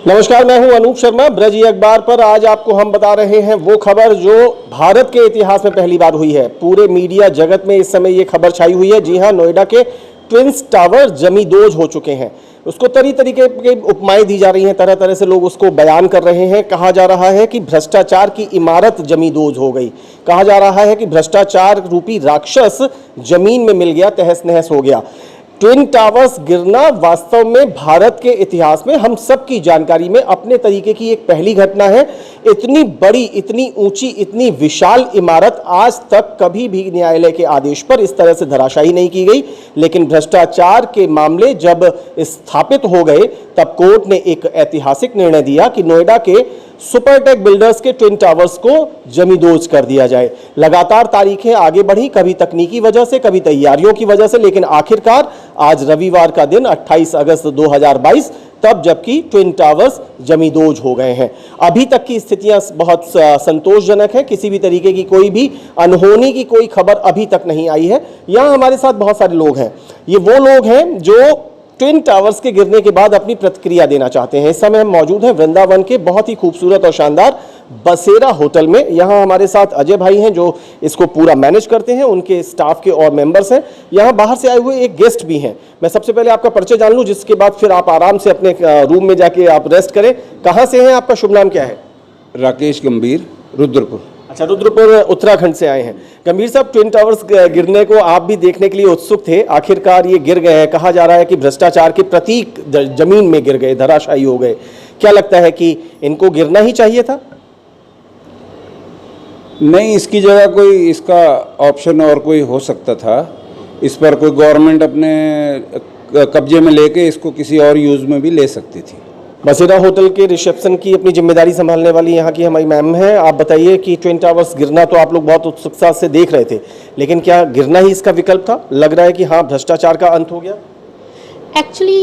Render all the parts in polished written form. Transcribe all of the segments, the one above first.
नमस्कार, मैं हूं अनूप शर्मा। ब्रज अखबार पर आज आपको हम बता रहे हैं वो खबर जो भारत के इतिहास में पहली बार हुई है। पूरे मीडिया जगत में इस समय ये खबर छाई हुई है। जी हां, नोएडा के ट्विंस टावर जमींदोज हो चुके हैं। उसको तरीके के उपमाएं दी जा रही हैं, तरह तरह से लोग उसको बयान कर रहे हैं। कहा जा रहा है कि भ्रष्टाचार की इमारत जमींदोज हो गई। कहा जा रहा है कि भ्रष्टाचार रूपी राक्षस जमीन में मिल गया, तहस नहस हो गया। ट्विन टावर्स गिरना वास्तव में भारत के इतिहास में हम सब की जानकारी में अपने तरीके की एक पहली घटना है। इतनी बड़ी, इतनी ऊंची, इतनी विशाल इमारत आज तक कभी भी न्यायालय के आदेश पर इस तरह से धराशायी नहीं की गई। लेकिन भ्रष्टाचार के मामले जब स्थापित हो गए तब कोर्ट ने एक ऐतिहासिक निर्णय दिया कि नोएडा के सुपरटेक बिल्डर्स के ट्विन टावर्स को जमींदोज कर दिया जाए। लगातार तारीखें आगे बढ़ी, कभी तकनीकी वजह से, कभी तैयारियों की वजह से, लेकिन आखिरकार आज रविवार का दिन 28 अगस्त 2022 तब जबकि ट्विन टावर्स जमींदोज हो गए हैं। अभी तक की स्थितियां बहुत संतोषजनक है। किसी भी तरीके की कोई भी अनहोनी की कोई खबर अभी तक नहीं आई है। यहां हमारे साथ बहुत सारे लोग हैं। ये वो लोग हैं जो ट्विन टावर्स के गिरने के बाद अपनी प्रतिक्रिया देना चाहते हैं। इस समय हम मौजूद हैं वृंदावन के बहुत ही खूबसूरत और शानदार बसेरा होटल में। यहाँ हमारे साथ अजय भाई हैं जो इसको पूरा मैनेज करते हैं, उनके स्टाफ के और मेंबर्स हैं। यहाँ बाहर से आए हुए एक गेस्ट भी हैं। मैं सबसे पहले आपका परिचय जान लूँ, जिसके बाद फिर आप आराम से अपने रूम में जाके आप रेस्ट करें। कहाँ से हैं, आपका शुभ नाम क्या है? राकेश गंभीर, रुद्रपुर। अच्छा, रुद्रपुर उत्तराखंड से आए हैं। गंभीर साहब, ट्विन टावर्स गिरने को आप भी देखने के लिए उत्सुक थे। आखिरकार ये गिर गए हैं। कहा जा रहा है कि भ्रष्टाचार के प्रतीक जमीन में गिर गए, धराशायी हो गए। क्या लगता है कि इनको गिरना ही चाहिए था? नहीं, इसकी जगह कोई इसका ऑप्शन और कोई हो सकता था। इस पर कोई गवर्नमेंट अपने कब्जे में लेके इसको किसी और यूज़ में भी ले सकती थी। बसेरा होटल के रिसेप्शन की अपनी जिम्मेदारी संभालने वाली यहाँ की हमारी मैम है। आप बताइए कि ट्विन टावर्स गिरना तो आप लोग बहुत उत्सुकता से देख रहे थे, लेकिन क्या गिरना ही इसका विकल्प था? लग रहा है कि हाँ, भ्रष्टाचार का अंत हो गया। एक्चुअली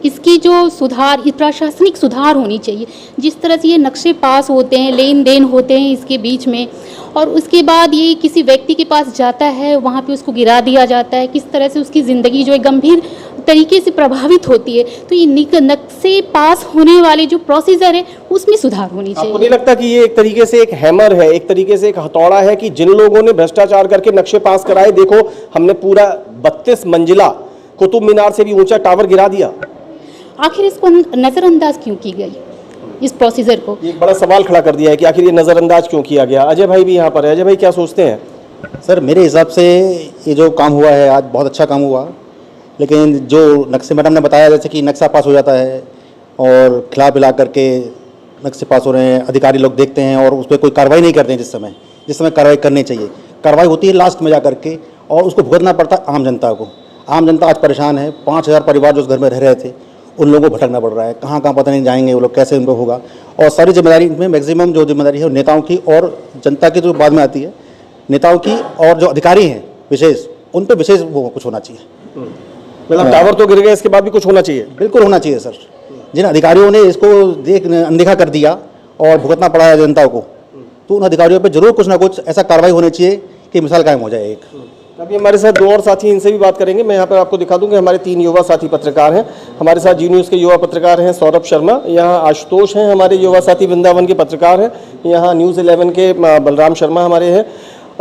इसकी जो सुधार, प्रशासनिक सुधार होनी चाहिए। जिस तरह से ये नक्शे पास होते हैं, लेन देन होते हैं इसके बीच में, और उसके बाद ये किसी व्यक्ति के पास जाता है, वहाँ पे उसको गिरा दिया जाता है, किस तरह से उसकी ज़िंदगी जो है गंभीर तरीके से प्रभावित होती है। तो ये नक्शे पास होने वाले जो प्रोसीजर है उसमें सुधार होनी चाहिए। आपको नहीं लगता कि ये एक तरीके से एक हैमर है, एक तरीके से एक हथौड़ा है कि जिन लोगों ने भ्रष्टाचार करके नक्शे पास कराए, देखो हमने पूरा 32 मंजिला कुतुब मीनार से भी ऊंचा टावर गिरा दिया, आखिर इसको नज़रअंदाज क्यों की गई, इस प्रोसीजर को? एक बड़ा सवाल खड़ा कर दिया है कि आखिर ये नज़रअंदाज क्यों किया गया। अजय भाई भी यहाँ पर है। अजय भाई, क्या सोचते हैं? सर, मेरे हिसाब से ये जो काम हुआ है आज बहुत अच्छा काम हुआ, लेकिन जो नक्शे मैडम ने बताया, जैसे कि नक्शा पास हो जाता है और खिला पिला करके नक्शे पास हो रहे हैं, अधिकारी लोग देखते हैं और उस पर कोई कार्रवाई नहीं करते हैं। जिस समय कार्रवाई करनी चाहिए, कार्रवाई होती है लास्ट में जा करके, और उसको भुगतना पड़ता है आम जनता को। आम जनता आज परेशान है। 5000 परिवार जो उस घर में रह रहे थे, उन लोगों को भटकना पड़ रहा है। कहाँ कहाँ पता नहीं जाएंगे वो लोग, कैसे उनको होगा। और सारी जिम्मेदारी में मैक्सिमम जो जिम्मेदारी है वो नेताओं की और जनता की, जो बाद में आती है, नेताओं की और जो अधिकारी हैं विशेष, उन पर विशेष वो कुछ होना चाहिए। मतलब टावर तो गिर गए, इसके बाद भी कुछ होना चाहिए। बिल्कुल होना चाहिए सर। जिन अधिकारियों ने इसको अनदेखा कर दिया और भुगतना पड़ा है जनता को, तो उन अधिकारियों पर जरूर कुछ ना कुछ ऐसा कार्रवाई होनी चाहिए कि मिसाल कायम हो जाए। एक अभी हमारे साथ दो और साथी, इनसे भी बात करेंगे। मैं यहाँ पर आपको दिखा दूं कि हमारे 3 युवा साथी पत्रकार हैं। हमारे साथ जी न्यूज़ के युवा पत्रकार हैं सौरभ शर्मा, यहाँ आशुतोष हैं हमारे युवा साथी वृंदावन के पत्रकार हैं, यहाँ न्यूज़ 11 के बलराम शर्मा हमारे हैं।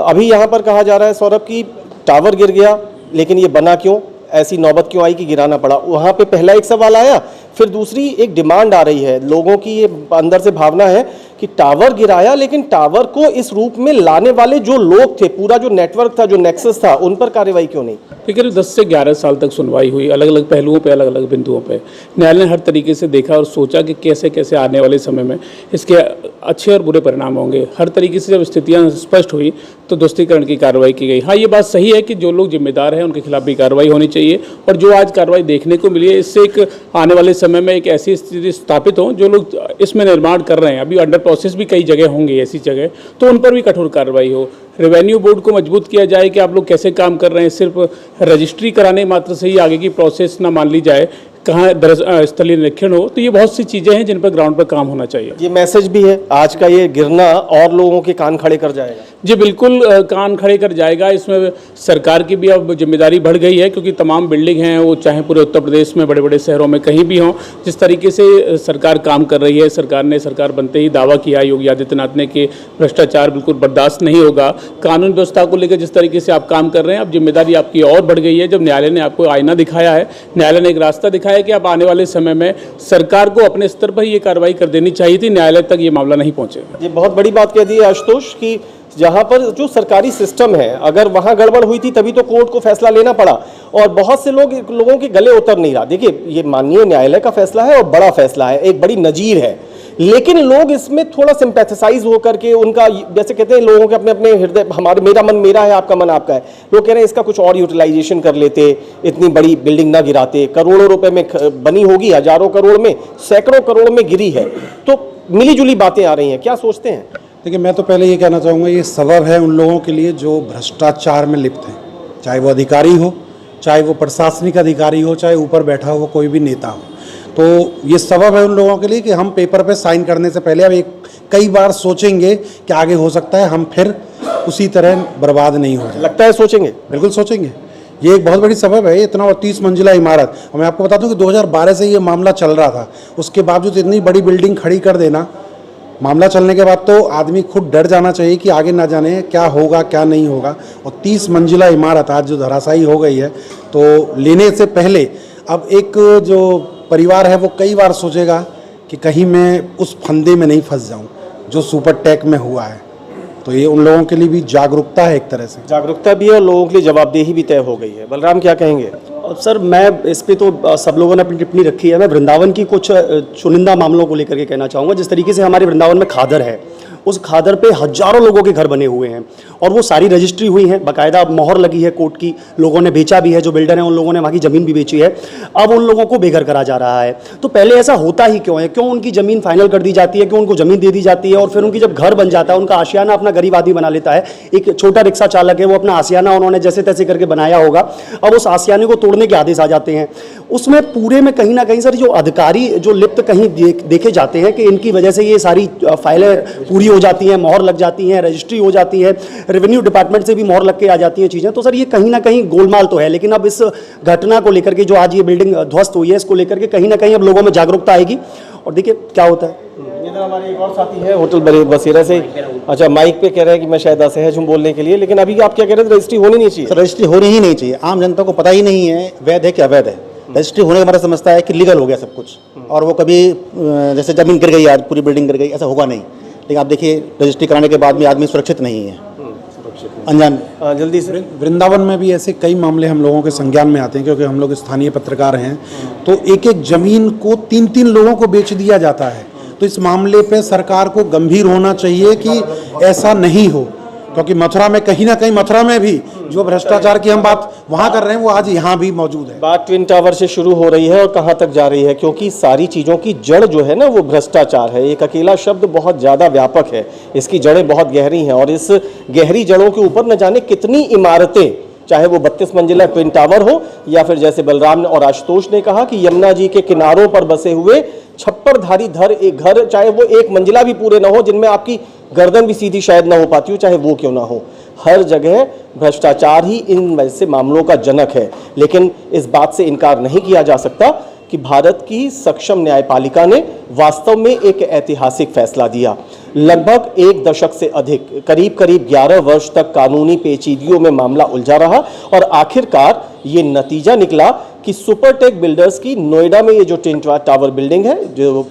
अभी यहाँ पर कहा जा रहा है सौरभ की टावर गिर गया, लेकिन ये बना क्यों, ऐसी नौबत क्यों आई कि गिराना पड़ा? वहाँ पे पहला एक सवाल आया, फिर दूसरी एक डिमांड आ रही है। लोगों की ये अंदर से भावना है कि टावर गिराया, लेकिन टावर को इस रूप में लाने वाले जो लोग थे, पूरा जो नेटवर्क था, जो नेक्सस था, उन पर कार्रवाई क्यों नहीं? फिर 10 से 11 साल तक सुनवाई हुई, अलग अलग पहलुओं पे, अलग अलग बिंदुओं पे। न्यायालय ने हर तरीके से देखा और सोचा कि कैसे कैसे आने वाले समय में इसके अच्छे और बुरे परिणाम होंगे। हर तरीके से जब स्थितियां स्पष्ट हुई तो दोस्तीकरण की कार्रवाई की गई। हाँ, ये बात सही है कि जो लोग जिम्मेदार हैं उनके खिलाफ भी कार्रवाई होनी चाहिए, और जो आज कार्रवाई देखने को मिली है, इससे एक आने वाले समय में एक ऐसी स्थिति स्थापित हो, जो लोग इसमें निर्माण कर रहे हैं, अभी अंडर प्रोसेस भी कई जगह होंगे ऐसी जगह, तो उन पर भी कठोर कार्रवाई हो। रेवेन्यू बोर्ड को मजबूत किया जाए कि आप लोग कैसे काम कर रहे हैं, सिर्फ रजिस्ट्री कराने मात्र से ही आगे की प्रोसेस ना मान ली जाए। कहाँ स्थलीय निरीक्षण हो। तो ये बहुत सी चीज़ें हैं जिन पर ग्राउंड पर काम होना चाहिए। ये मैसेज भी है आज का, ये गिरना और लोगों के कान खड़े कर जाएगा। जी बिल्कुल, कान खड़े कर जाएगा। इसमें सरकार की भी अब जिम्मेदारी बढ़ गई है, क्योंकि तमाम बिल्डिंग हैं वो चाहे पूरे उत्तर प्रदेश में बड़े बड़े शहरों में कहीं भी हों, जिस तरीके से सरकार काम कर रही है, सरकार बनते ही दावा किया योगी आदित्यनाथ ने कि भ्रष्टाचार बिल्कुल बर्दाश्त नहीं होगा। कानून व्यवस्था को लेकर जिस तरीके से आप काम कर रहे हैं, अब जिम्मेदारी आपकी और बढ़ गई है। जब न्यायालय ने आपको आईना दिखाया है, न्यायालय ने एक रास्ता दिखाया कि अब आने वाले समय में सरकार को अपने स्तर पर ये कार्रवाई कर देनी चाहिए थी, न्यायालय तक ये मामला नहीं पहुंचेगा। ये बहुत बड़ी बात कह दी है आशुतोष कि जहां पर जो सरकारी सिस्टम है, अगर वहां गड़बड़ हुई थी तभी तो कोर्ट को फैसला लेना पड़ा, और बहुत से लोगों के गले उतर नहीं रहा। देखिए, ये माननीय न्यायालय का फैसला है और बड़ा फैसला है, एक बड़ी नजीर है, लेकिन लोग इसमें थोड़ा सिंपैथेसाइज होकर के उनका, जैसे कहते हैं लोगों के अपने अपने हृदय, मेरा मन मेरा है, आपका मन आपका है, लोग कह रहे हैं इसका कुछ और यूटिलाइजेशन कर लेते, इतनी बड़ी बिल्डिंग ना गिराते, करोड़ों रुपए में बनी होगी, हजारों करोड़ में, सैकड़ों करोड़ में गिरी है। तो मिली जुली बातें आ रही हैं, क्या सोचते हैं? देखिए, मैं तो पहले ये कहना चाहूँगा, ये सबब है उन लोगों के लिए जो भ्रष्टाचार में लिप्त हैं, चाहे वो अधिकारी हो, चाहे वो प्रशासनिक अधिकारी हो, चाहे ऊपर बैठा हो कोई भी नेता हो। तो ये सबब है उन लोगों के लिए कि हम पेपर पे साइन करने से पहले अब कई बार सोचेंगे कि आगे हो सकता है हम फिर उसी तरह बर्बाद नहीं हो जाए। लगता है सोचेंगे? बिल्कुल सोचेंगे। ये एक बहुत बड़ी सबब है। इतना 30 मंजिला इमारत, और मैं आपको बता दूं कि 2012 से ये मामला चल रहा था, उसके बावजूद इतनी बड़ी बिल्डिंग खड़ी कर देना, मामला चलने के बाद तो आदमी खुद डर जाना चाहिए कि आगे ना जाने क्या होगा क्या नहीं होगा। और 30 मंजिला इमारत आज जो धराशायी हो गई है, तो लेने से पहले अब एक जो परिवार है वो कई बार सोचेगा कि कहीं मैं उस फंदे में नहीं फंस जाऊं जो सुपर टेक में हुआ है। तो ये उन लोगों के लिए भी जागरूकता है, एक तरह से जागरूकता भी है और लोगों के लिए जवाबदेही भी तय हो गई है। बलराम, क्या कहेंगे? सर, मैं इस पे तो सब लोगों ने अपनी टिप्पणी रखी है। मैं वृंदावन की कुछ चुनिंदा मामलों को लेकर के कहना चाहूँगा। जिस तरीके से हमारे वृंदावन में खादर है, उस खादर पे हजारों लोगों के घर बने हुए हैं और वो सारी रजिस्ट्री हुई है, बाकायदा मोहर लगी है कोर्ट की, लोगों ने बेचा भी है, जो बिल्डर हैं उन लोगों ने वहाँ की ज़मीन भी बेची है। अब उन लोगों को बेघर करा जा रहा है। तो पहले ऐसा होता ही क्यों है? क्यों उनकी ज़मीन फाइनल कर दी जाती है, क्यों उनको ज़मीन दे दी जाती है और फिर उनकी जब घर बन जाता है, उनका आशियाना अपना गरीब आदमी बना लेता है। एक छोटा रिक्शा चालक है, वो अपना आशियाना उन्होंने जैसे तैसे करके बनाया होगा, अब उस आशियाने को तोड़ने के आदेश आ जाते हैं। उसमें पूरे में कहीं ना कहीं सर जो अधिकारी जो लिप्त कहीं देखे जाते हैं कि इनकी वजह से ये सारी फाइलें पूरी हो जाती हैं, मोहर लग जाती हैं, रजिस्ट्री हो जाती है, रेवेन्यू डिपार्टमेंट से भी मोहर लग के आ जाती हैं चीज़ें। तो सर ये कहीं ना कहीं गोलमाल तो है, लेकिन अब इस घटना को लेकर के जो आज ये बिल्डिंग ध्वस्त हुई है, इसको लेकर के कहीं ना कहीं अब लोगों में जागरूकता आएगी और देखिए क्या होता है। इधर हमारे एक और साथी है होटल बसेरा से। अच्छा, माइक पे कह रहे हैं कि मैं शायद असहज हूँ बोलने के लिए, लेकिन अभी आप क्या कह रहे थे? रजिस्ट्री होनी नहीं चाहिए। रजिस्ट्री होनी ही नहीं चाहिए। आम जनता को पता ही नहीं है वैध है कि अवैध है। रजिस्ट्री होने का मतलब समझता है कि लीगल हो गया सब कुछ, और वो कभी जैसे जमीन गिर गई, आज पूरी बिल्डिंग गिर गई, ऐसा होगा नहीं। लेकिन आप देखिए, रजिस्ट्री कराने के बाद भी आदमी सुरक्षित नहीं है, अनजान। जल्दी से। वृंदावन में भी ऐसे कई मामले हम लोगों के संज्ञान में आते हैं, क्योंकि हम लोग स्थानीय पत्रकार हैं। तो एक एक जमीन को 3-3 लोगों को बेच दिया जाता है। तो इस मामले पे सरकार को गंभीर होना चाहिए कि ऐसा नहीं हो, क्योंकि मथुरा में कहीं ना कहीं, मथुरा में भी जो भ्रष्टाचार की हम बात वहाँ कर रहे हैं वो आज यहाँ भी मौजूद है। बात ट्विन टावर से शुरू हो रही है और कहाँ तक जा रही है, क्योंकि सारी चीज़ों की जड़ जो है ना वो भ्रष्टाचार है। एक अकेला शब्द बहुत ज़्यादा व्यापक है, इसकी जड़ें बहुत गहरी हैं और इस गहरी जड़ों के ऊपर न जाने कितनी इमारतें, चाहे वो 32 मंजिला ट्विन टावर हो या फिर जैसे बलराम और आशुतोष ने कहा कि यमुना जी के किनारों पर बसे हुए छप्परधारी एक घर, चाहे वो 1 मंजिला भी पूरे ना हो, जिनमें आपकी गर्दन भी सीधी शायद ना हो पाती हो, चाहे वो क्यों ना हो, हर जगह भ्रष्टाचार ही इन वैसे मामलों का जनक है। लेकिन इस बात से इनकार नहीं किया जा सकता कि भारत की सक्षम न्यायपालिका ने वास्तव में एक ऐतिहासिक फैसला दिया। लगभग 1 दशक से अधिक, करीब 11 वर्ष तक कानूनी पेचीदगियों में मामला उलझा रहा और आखिरकार ये नतीजा निकला कि सुपरटेक बिल्डर्स की नोएडा में ये जो ट्विन टावर बिल्डिंग है, जो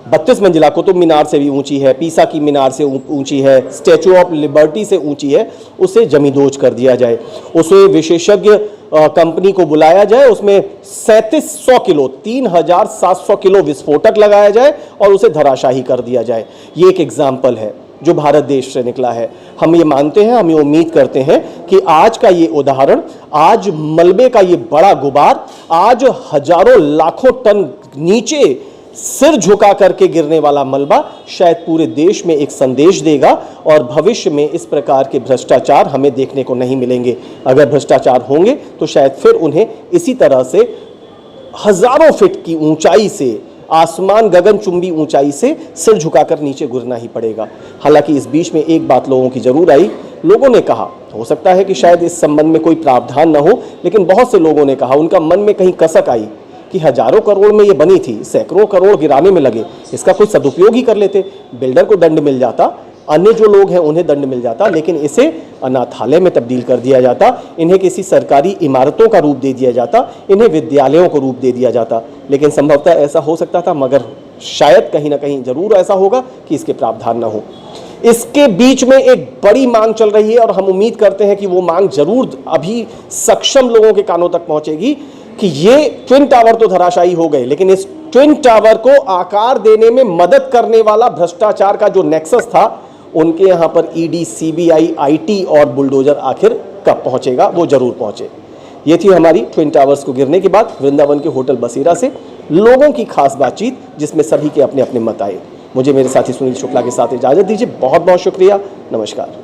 32 मंजिला कुतुब मीनार से भी ऊंची है, पीसा की मीनार से ऊंची है, स्टैचू ऑफ लिबर्टी से ऊंची है, उसे जमींदोज कर दिया जाए, उसे विशेषज्ञ कंपनी को बुलाया जाए, उसमें 3700 किलो 3700 किलो विस्फोटक लगाया जाए और उसे धराशाही कर दिया जाए। ये एक एग्जाम्पल है जो भारत देश से निकला है। हम ये मानते हैं, हम ये उम्मीद करते हैं कि आज का ये उदाहरण, आज मलबे का ये बड़ा गुबार, आज हजारों लाखों टन नीचे सिर झुका करके गिरने वाला मलबा शायद पूरे देश में एक संदेश देगा और भविष्य में इस प्रकार के भ्रष्टाचार हमें देखने को नहीं मिलेंगे। अगर भ्रष्टाचार होंगे तो शायद फिर उन्हें इसी तरह से हजारों फीट की ऊंचाई से, आसमान गगनचुंबी ऊंचाई से सिर झुकाकर नीचे गिरना ही पड़ेगा। हालांकि इस बीच में एक बात लोगों की जरूर आई, लोगों ने कहा, हो सकता है कि शायद इस संबंध में कोई प्रावधान न हो, लेकिन बहुत से लोगों ने कहा, उनका मन में कहीं कसक आई कि हजारों करोड़ में ये बनी थी, सैकड़ों करोड़ गिराने में लगे, इसका कोई सदुपयोग ही कर लेते, बिल्डर को दंड मिल जाता, अन्य जो लोग हैं उन्हें दंड मिल जाता, लेकिन इसे अनाथालय में तब्दील कर दिया जाता, इन्हें किसी सरकारी इमारतों का रूप दे दिया जाता, इन्हें विद्यालयों को रूप दे दिया जाता। लेकिन संभवतः ऐसा हो सकता था, मगर शायद कहीं ना कहीं जरूर ऐसा होगा कि इसके प्रावधान न हो। इसके बीच में एक बड़ी मांग चल रही है और हम उम्मीद करते हैं कि वो मांग जरूर अभी सक्षम लोगों के कानों तक पहुंचेगी कि ये ट्विन टावर तो धराशायी हो गए, लेकिन इस ट्विन टावर को आकार देने में मदद करने वाला भ्रष्टाचार का जो नेक्सस था, उनके यहां पर ईडी, सीबीआई, आईटी और बुलडोजर आखिर कब पहुंचेगा, वो जरूर पहुंचे। ये थी हमारी ट्विन टावर्स को गिरने के बाद वृंदावन के होटल बसेरा से लोगों की खास बातचीत, जिसमें सभी के अपने अपने मत आए। मुझे मेरे साथी सुनील शुक्ला के साथ इजाजत दीजिए। बहुत बहुत शुक्रिया। नमस्कार।